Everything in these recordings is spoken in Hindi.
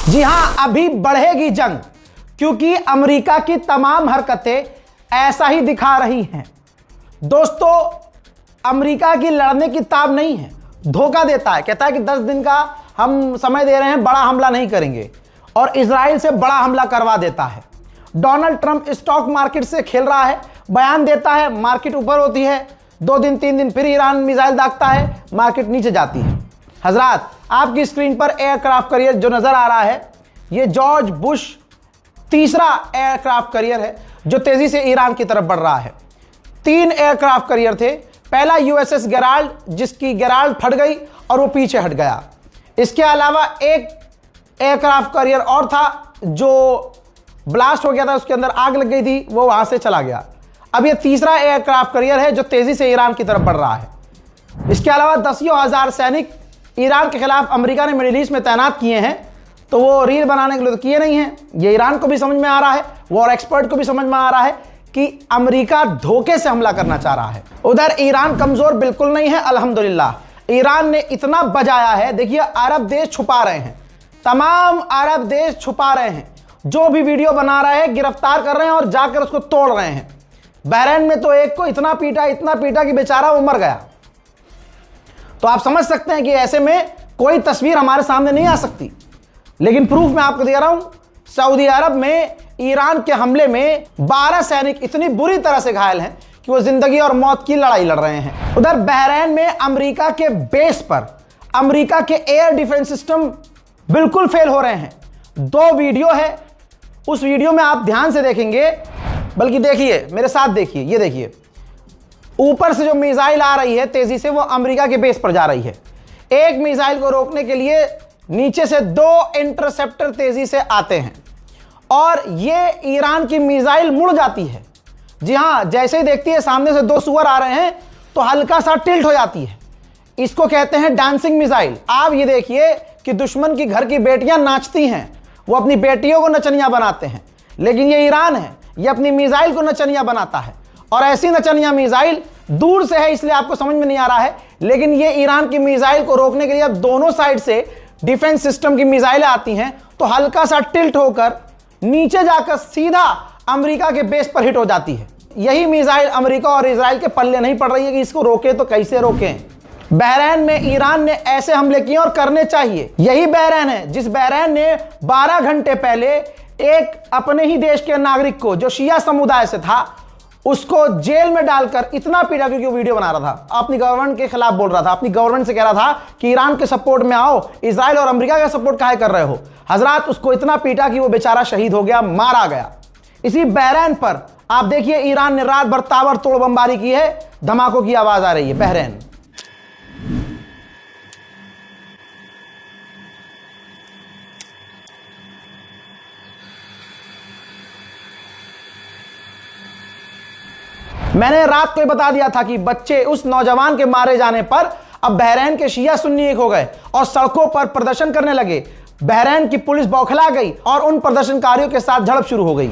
जी हां, अभी बढ़ेगी जंग, क्योंकि अमेरिका की तमाम हरकतें ऐसा ही दिखा रही हैं। दोस्तों, अमेरिका की लड़ने की ताब नहीं है, धोखा देता है, कहता है कि 10 दिन का हम समय दे रहे हैं, बड़ा हमला नहीं करेंगे, और इजराइल से बड़ा हमला करवा देता है। डोनाल्ड ट्रंप स्टॉक मार्केट से खेल रहा है, बयान देता है, मार्केट ऊपर होती है, 2 दिन 3 दिन फिर ईरान मिसाइल दागता है, मार्केट नीचे जाती है। हजरात, आपकी स्क्रीन पर एयरक्राफ्ट कैरियर जो नजर आ रहा है, यह जॉर्ज बुश तीसरा एयरक्राफ्ट कैरियर है जो तेजी से ईरान की तरफ बढ़ रहा है। 3 एयरक्राफ्ट कैरियर थे। पहला यूएसएस गेराल्ड, जिसकी गेराल्ड फट गई और वो पीछे हट गया। इसके अलावा एक एयरक्राफ्ट कैरियर और था जो ब्लास्ट हो गया था, उसके अंदर आग लग गई थी, वो वहां से चला गया। अब ये तीसरा एयरक्राफ्ट कैरियर है जो तेजी से ईरान की तरफ बढ़ रहा है। इसके अलावा 10,000 सैनिक ईरान के खिलाफ अमेरिका ने मिडिल ईस्ट में तैनात किए हैं, तो वो रील बनाने के लिए तो किए नहीं हैं। ये ईरान को भी समझ में आ रहा है, वॉर एक्सपर्ट को भी समझ में आ रहा है कि अमेरिका धोखे से हमला करना चाह रहा है। उधर ईरान कमजोर बिल्कुल नहीं है, अल्हम्दुलिल्लाह। ईरान ने इतना बजाया है, देखिए अरब देश छुपा रहे हैं, तमाम अरब देश छुपा रहे हैं, जो भी वीडियो बना रहे हैं गिरफ्तार कर रहे हैं और जाकर उसको तोड़ रहे हैं। बहरीन में तो एक को इतना पीटा कि बेचारा वो मर गया। तो आप समझ सकते हैं कि ऐसे में कोई तस्वीर हमारे सामने नहीं आ सकती, लेकिन प्रूफ मैं आपको दे रहा हूं। सऊदी अरब में ईरान के हमले में 12 सैनिक इतनी बुरी तरह से घायल हैं कि वो जिंदगी और मौत की लड़ाई लड़ रहे हैं। उधर बहरीन में अमेरिका के बेस पर अमेरिका के एयर डिफेंस सिस्टम बिल्कुल फेल हो रहे हैं। 2 वीडियो है, उस वीडियो में आप ध्यान से देखेंगे, बल्कि देखिए मेरे साथ, देखिए, ये देखिए, ऊपर से जो मिसाइल आ रही है तेजी से, वो अमेरिका के बेस पर जा रही है। एक मिसाइल को रोकने के लिए नीचे से 2 इंटरसेप्टर तेजी से आते हैं और ये ईरान की मिसाइल मुड़ जाती है। जी हां, जैसे ही देखती है सामने से 2 सुअर आ रहे हैं तो हल्का सा टिल्ट हो जाती है। इसको कहते हैं डांसिंग मिसाइल। आप ये देखिए कि दुश्मन की घर की बेटियां नाचती हैं, वो अपनी बेटियों को नचनिया बनाते हैं, लेकिन ये ईरान है, ये अपनी मिसाइल को नचनिया बनाता है। और ऐसी नचनिया मिसाइल दूर से है, इसलिए आपको समझ में नहीं आ रहा है, लेकिन ये ईरान की मिसाइल को रोकने के लिए अब दोनों साइड से डिफेंस सिस्टम की मिसाइलें आती हैं, तो हल्का सा टिल्ट होकर नीचे जाकर सीधा अमेरिका के बेस पर हिट हो जाती है। यही मिसाइल अमेरिका और इजराइल के पल्ले नहीं पड़ रही है कि इसको रोके तो कैसे रोकें। बहरीन में ईरान ने ऐसे हमले किए और करने चाहिए। यही बहरीन है जिस बहरीन ने 12 घंटे पहले एक अपने ही देश के नागरिक को, जो शिया समुदाय से था, उसको जेल में डालकर इतना पीटा, क्योंकि वो वीडियो बना रहा था, अपनी गवर्नमेंट के खिलाफ बोल रहा था, अपनी गवर्नमेंट से कह रहा था कि ईरान के सपोर्ट में आओ, इजराइल और अमेरिका का सपोर्ट काहे कर रहे हो। हजरात, उसको इतना पीटा कि वो बेचारा शहीद हो गया, मारा गया। इसी बहरीन पर आप देखिए ईरान ने रात भर ताबड़तोड़ बमबारी की है, धमाकों की आवाज आ रही है बहरीन। मैंने रात को ही बता दिया था कि बच्चे उस नौजवान के मारे जाने पर अब बहरीन के शिया सुन्नी एक हो गए और सड़कों पर प्रदर्शन करने लगे। बहरीन की पुलिस बौखला गई और उन प्रदर्शनकारियों के साथ झड़प शुरू हो गई।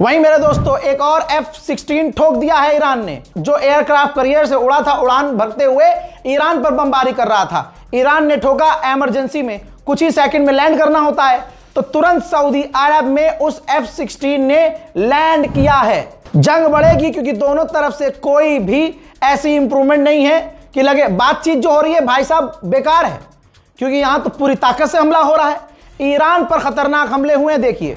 वहीं मेरे दोस्तों एक और F-16 ठोक दिया है ईरान ने, जो एयरक्राफ्ट कैरियर से उड़ा था, उड़ान भरते हुए ईरान पर बमबारी कर रहा था। ईरान ने ठोका, इमरजेंसी में कुछ ही सेकंड में लैंड करना होता है, तो तुरंत सऊदी अरब में उस F-16 ने लैंड किया है। जंग बढ़ेगी क्योंकि दोनों तरफ से कोई भी ऐसी इंप्रूवमेंट नहीं है कि लगे बातचीत जो हो रही है भाई साहब बेकार है, क्योंकि यहां तो पूरी ताकत से हमला हो रहा है। ईरान पर खतरनाक हमले हुए हैं, देखिए।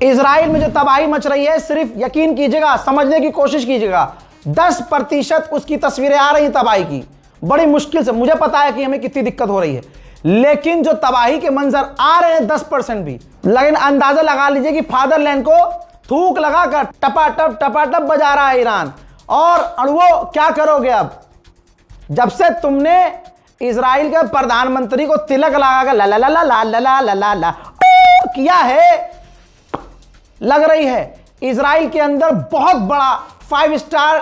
इजराइल में जो तबाही मच रही है, सिर्फ यकीन कीजिएगा, समझने की कोशिश कीजिएगा, 10% उसकी तस्वीरें आ रही हैं तबाही की। बड़ी मुश्किल से, मुझे पता है कि हमें कितनी दिक्कत हो रही है, लेकिन जो तबाही के मंजर आ रहे हैं 10% भी, लेकिन अंदाजा लगा लीजिए कि फादरलैंड को थूक लगाकर टपाटप बजा रहा है ईरान। और अड़ुओ क्या करोगे अब, जब से तुमने इजराइल के प्रधानमंत्री को तिलक लगाकर ला ला ला ला ला ला ला ला ला किया है, लग रही है इजराइल के अंदर बहुत बड़ा 5 स्टार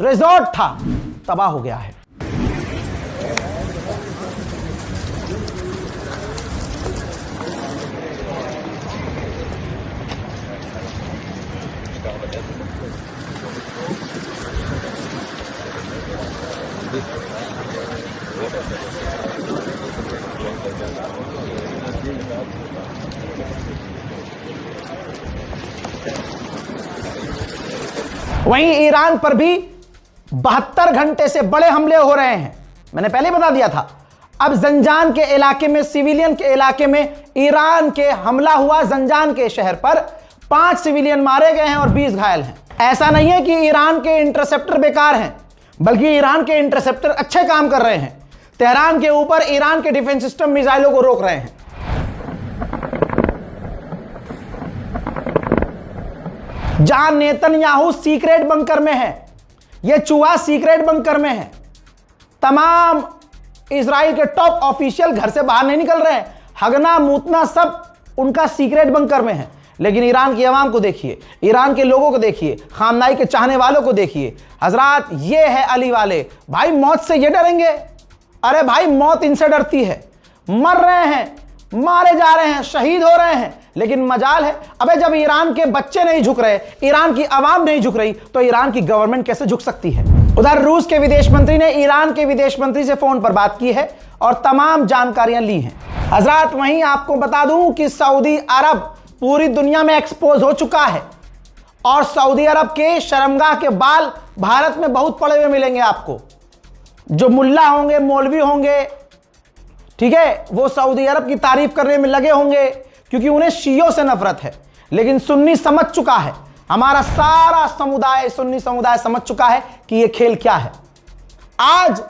रिजॉर्ट था, तबाह हो गया है। वहीं ईरान पर भी 72 घंटे से बड़े हमले हो रहे हैं। मैंने पहले बता दिया था। अब जंजान के इलाके में, सिविलियन के इलाके में ईरान के हमला हुआ। जंजान के शहर पर 5 सिविलियन मारे गए हैं और 20 घायल हैं। ऐसा नहीं है कि ईरान के इंटरसेप्टर बेकार हैं, बल्कि ईरान के इंटरसेप्टर अच्छे काम कर रहे हैं। तेहरान के ऊपर ईरान के डिफेंस सिस्टम मिसाइलों को रोक रहे हैं। जहां नेतन्याहू सीक्रेट बंकर में है, यह चूहा सीक्रेट बंकर में है। तमाम इजराइल के टॉप ऑफिशियल घर से बाहर नहीं निकल रहे हैं, हगना मूतना सब उनका सीक्रेट बंकर में है। लेकिन ईरान की आवाम को देखिए, ईरान के लोगों को देखिए, खामनाई के चाहने वालों को देखिए। हजरात, ये है अली वाले। भाई मौत से ये डरेंगे? अरे भाई, मौत इनसे डरती है। मर रहे हैं, मारे जा रहे हैं, शहीद हो रहे हैं, लेकिन मजाल है। अबे जब ईरान के बच्चे नहीं झुक रहे, ईरान की आवाम नहीं झुक रही, तो ईरान की गवर्नमेंट कैसे झुक सकती है? उधर रूस के विदेश मंत्री ने ईरान के विदेश मंत्री से फोन पर बात की है और तमाम जानकारियां ली हैं। हजरात, वहीं आपको बता दूं कि सऊदी अरब पूरी दुनिया में एक्सपोज हो चुका है और सऊदी अरब के शर्मगाह के बाल भारत में बहुत पड़े हुए मिलेंगे आपको। जो मुल्ला होंगे, मौलवी होंगे, ठीक है, वो सऊदी अरब की तारीफ करने में लगे होंगे क्योंकि उन्हें शियों से नफरत है। लेकिन सुन्नी समझ चुका है, हमारा सारा समुदाय, सुन्नी समुदाय समझ चुका है कि यह खेल क्या है। आज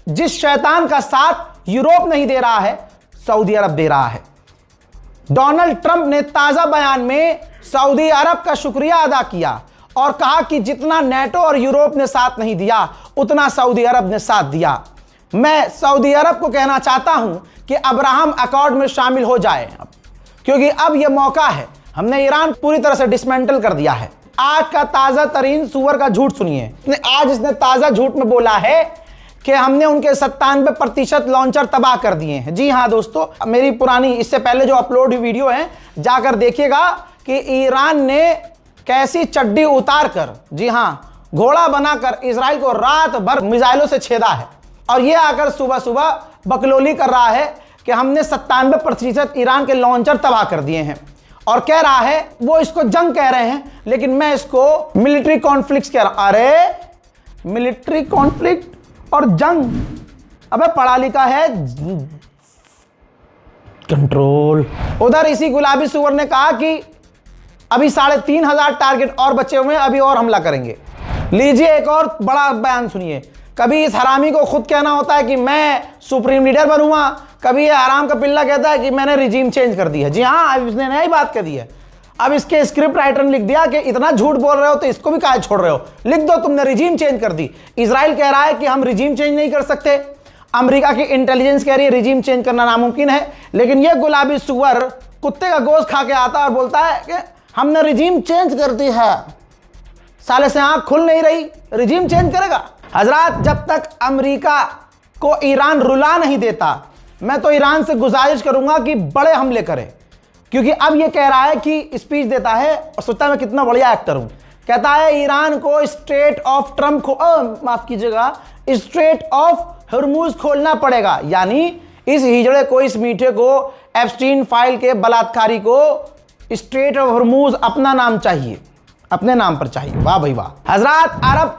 जिस शैतान का साथ यूरोप नहीं दे रहा है, सऊदी अरब दे रहा है। डोनाल्ड ट्रंप ने ताजा बयान में सऊदी अरब का शुक्रिया अदा किया और कहा कि जितना नेटो और यूरोप ने साथ नहीं दिया, उतना सऊदी अरब ने साथ दिया। मैं सऊदी अरब को कहना चाहता हूं कि अब्राहम अकॉर्ड में शामिल हो जाए, क्योंकि अब यह मौका है। हमने ईरान पूरी तरह से डिसमेंटल कर दिया है। आज का ताजा तरीन सुअर का झूठ सुनिए। आज इसने ताजा झूठ में बोला है कि हमने उनके 97% लॉन्चर तबाह कर दिए हैं। जी हां दोस्तों, मेरी पुरानी, इससे पहले जो अपलोड हुई वीडियो है, जाकर देखिएगा कि ईरान ने कैसी चड्डी उतार कर, जी हां, घोड़ा बनाकर इजराइल को रात भर मिसाइलों से छेदा है। और ये आकर सुबह सुबह बकलोली कर रहा है कि हमने 97% ईरान के लॉन्चर तबाह कर दिए हैं। और कह रहा है, वो इसको जंग कह रहे हैं, लेकिन मैं इसको मिलिट्री कॉन्फ्लिक्ट कह रहा हूं। अरे मिलिट्री कॉन्फ्लिक्ट और जंग, अबे पढ़ा लिखा है कंट्रोल। उधर इसी गुलाबी सुअर ने कहा कि अभी 3,500 टारगेट और बचे हुए हैं, अभी और हमला करेंगे। लीजिए एक और बड़ा बयान सुनिए। कभी इस हरामी को खुद कहना होता है कि मैं सुप्रीम लीडर बनूंगा, कभी ये हराम का पिल्ला कहता है कि मैंने रिजीम चेंज कर दी है। जी हाँ, अब इसने नई बात कह दी है। अब इसके स्क्रिप्ट राइटर ने लिख दिया कि इतना झूठ बोल रहे हो तो इसको भी काहे छोड़ रहे हो, लिख दो तुमने रिजीम चेंज कर दी। इजराइल कह रहा है कि हम रिजीम चेंज नहीं कर सकते, अमेरिका की इंटेलिजेंस कह रही है रिजीम चेंज करना नामुमकिन है, लेकिन यह गुलाबी सुअर कुत्ते का गोश्त खा के आता है और बोलता है कि हमने रिजीम चेंज कर दी है। साले से आंख खुल नहीं रही, रिजीम चेंज करेगा। हजरात, जब तक अमेरिका को ईरान रुला नहीं देता, मैं तो ईरान से गुजारिश करूंगा कि बड़े हमले करें, क्योंकि अब यह कह रहा है कि स्पीच देता है और सोचता है मैं कितना बढ़िया एक्टर हूं। कहता है ईरान को स्ट्रेट ऑफ ट्रम्प माफ कीजिएगा, स्ट्रेट ऑफ हॉर्मुज खोलना पड़ेगा, यानी इस हिजड़े को, इस मीठे को, एप्स्टीन फाइल के बलात्कारी को स्ट्रेट ऑफ हॉर्मुज अपना नाम चाहिए, अपने नाम पर चाहिए। वाह भाई वाह। हजरात, अरब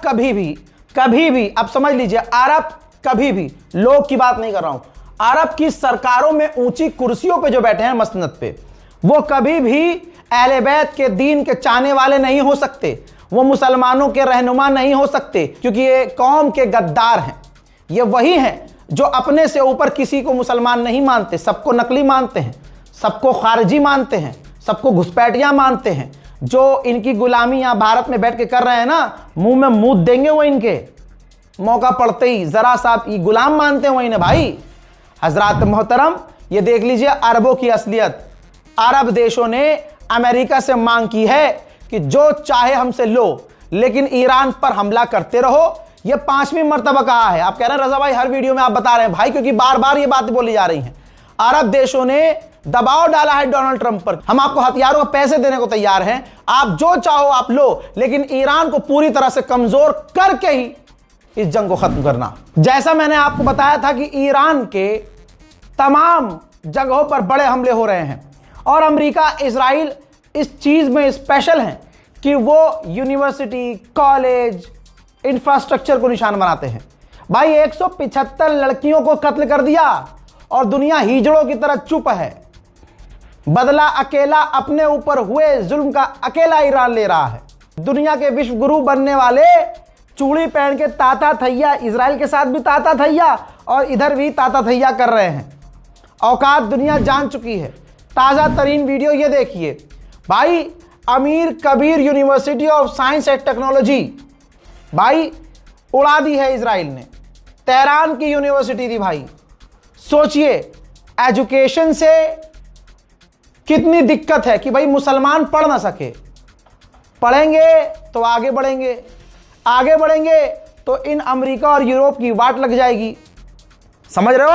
कभी भी अब समझ लीजिए, अरब कभी भी, लोग की बात नहीं कर रहा हूं, अरब की सरकारों में ऊंची कुर्सियों पे जो बैठे हैं मसनद पे, वो कभी भी अहले बैत के दीन के चाहने वाले नहीं हो सकते, वो मुसलमानों के रहनुमा नहीं हो सकते, क्योंकि ये कौम के गद्दार हैं। ये वही हैं जो अपने से ऊपर किसी को मुसलमान नहीं मानते, सबको नकली मानते हैं, सबको खारजी मानते हैं, सबको घुसपैठिया मानते हैं। जो इनकी गुलामी यहां भारत में बैठ के कर रहे हैं ना, मुंह में मूत देंगे वो इनके, मौका पड़ते ही जरा सा ये गुलाम मानते हैं वो इन्हें भाई। हजरात मोहतरम, ये देख लीजिए अरबों की असलियत। अरब देशों ने अमेरिका से मांग की है कि जो चाहे हमसे लो, लेकिन ईरान पर हमला करते रहो। ये 5वीं मर्तबा कहा है। आप कह रहे हैं रजा भाई हर वीडियो में आप बता रहे हैं, भाई क्योंकि बार बार ये बातें बोली जा रही हैं। अरब देशों ने दबाव डाला है डोनाल्ड ट्रंप पर, हम आपको हथियारों के पैसे देने को तैयार हैं, आप जो चाहो आप लो, लेकिन ईरान को पूरी तरह से कमजोर करके ही इस जंग को खत्म करना। जैसा मैंने आपको बताया था कि ईरान के तमाम जगहों पर बड़े हमले हो रहे हैं और अमेरिका, इजराइल इस चीज में स्पेशल हैं कि वो यूनिवर्सिटी, कॉलेज, इंफ्रास्ट्रक्चर को निशान बनाते हैं। भाई 175 लड़कियों को कत्ल कर दिया और दुनिया हिजड़ों की तरह चुप है। बदला अकेला अपने ऊपर हुए जुल्म का अकेला ईरान ले रहा है। दुनिया के विश्व गुरु बनने वाले चूड़ी पहन के ताता थैया, इजराइल के साथ भी ताता थैया और इधर भी ताता थैया कर रहे हैं। औकात दुनिया जान चुकी है। ताज़ा तरीन वीडियो ये देखिए भाई, अमीर Kabir university of science and technology भाई उड़ा दी है इजराइल ने। तेहरान की यूनिवर्सिटी थी भाई। सोचिए एजुकेशन से कितनी दिक्कत है कि भाई मुसलमान पढ़ ना सके। पढ़ेंगे तो आगे बढ़ेंगे, आगे बढ़ेंगे तो इन अमेरिका और यूरोप की वाट लग जाएगी। समझ रहे हो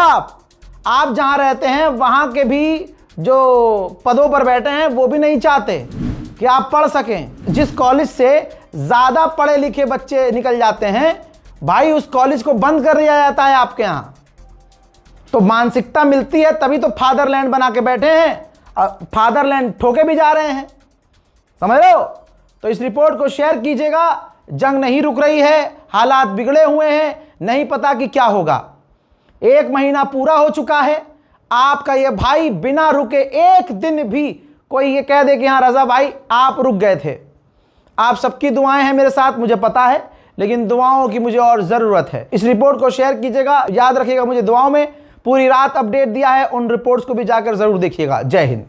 आप जहां रहते हैं वहां के भी जो पदों पर बैठे हैं वो भी नहीं चाहते कि आप पढ़ सकें। जिस कॉलेज से ज्यादा पढ़े लिखे बच्चे निकल जाते हैं भाई, उस कॉलेज को बंद कर दिया जाता है आपके यहां। तो मानसिकता मिलती है तभी तो फादरलैंड बना के बैठे हैं, फादरलैंड ठोके भी जा रहे हैं। समझ रहे हो? तो इस रिपोर्ट को शेयर कीजिएगा। जंग नहीं रुक रही है, हालात बिगड़े हुए हैं, नहीं पता कि क्या होगा। 1 महीना पूरा हो चुका है, आपका ये भाई बिना रुके एक दिन भी कोई ये कह दे कि हाँ रजा भाई आप रुक गए थे। आप सबकी दुआएं हैं मेरे साथ, मुझे पता है, लेकिन दुआओं की मुझे और ज़रूरत है। इस रिपोर्ट को शेयर कीजिएगा, याद रखिएगा मुझे दुआओं में। पूरी रात अपडेट दिया है, उन रिपोर्ट्स को भी जाकर ज़रूर देखिएगा। जय हिंद।